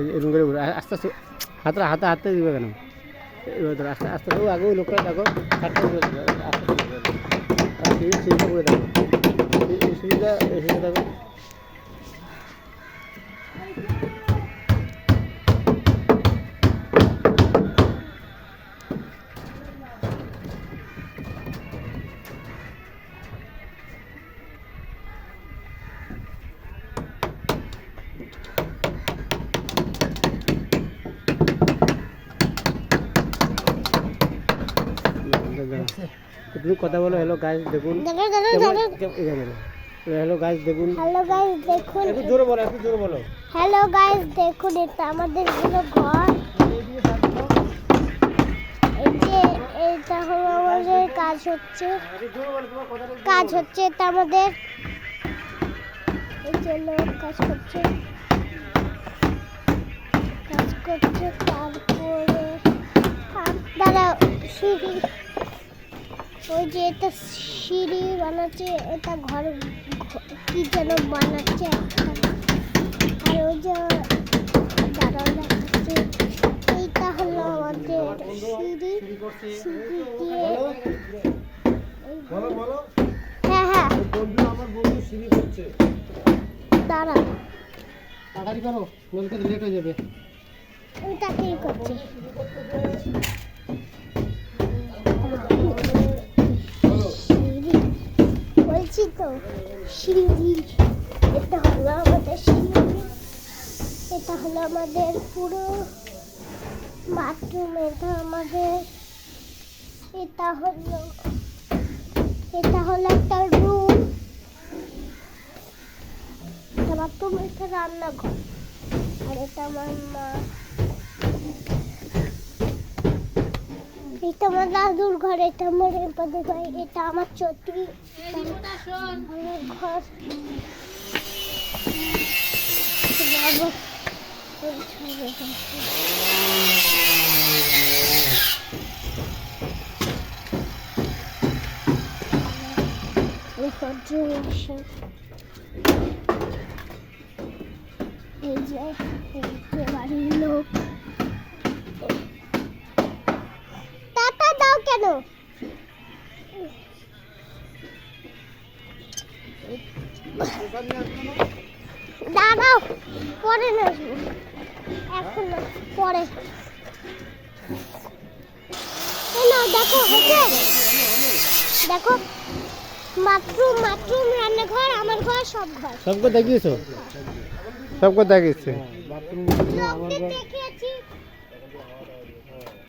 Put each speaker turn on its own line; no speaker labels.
এরকম করে আস্তে আস্তে হাতে হাতে হাতে দিবে কেন এবার ধরো আস্তে আস্তে আগে ওই লোকটা দেখো আস্তে সিঁড়িটা করে দেখো সিঁড়িটা দেখো তুমি কথা বলো হ্যালো গাইস দেখুন হ্যালো গাইস দেখুন একটু জোরে বলো
হ্যালো গাইস দেখুন এটা আমাদের হলো ঘর এই যে এটা হলো আমাদের কাজ হচ্ছে এটা আমাদের এই যে লোক কাজ করছে তারপরে দাদা সিঁড়ি ওই যে এটা সিঁড়ি বানাচ্ছে এটা ঘর কি যেন বানাচ্ছে আর ওই যে দাঁড়াও দেখাচ্ছে এইটা হলো আমাদের সিঁড়ি দিয়ে হ্যাঁ দাঁড়া
তাড়াতাড়ি করো নইলে লেট হয়ে যাবে
ওইটা কি করছে বলছি তো সিঁড়ি এটা হলো আমাদের সিঁড়ি এটা হলো আমাদের পুরো বাথরুম এটা হলো একটা রুম এটা বাথরুম এটা রান্নাঘর আর এটা আমার মা এটা আমার দাদুর ঘর এটা আমার এপাদের ঘর এটা আমার চৌধুরী ঘর এই যে বাড়ির লোক টাটা দাও কেন দাঁড়াও পরে না এখন না পরে না দেখো হচ্ছে দেখো বাথরুম রান্নাঘর আমার ঘর সব ঘর
সবকে দেখিয়েছো সবকে দেখিয়েছে
দেখিয়েছি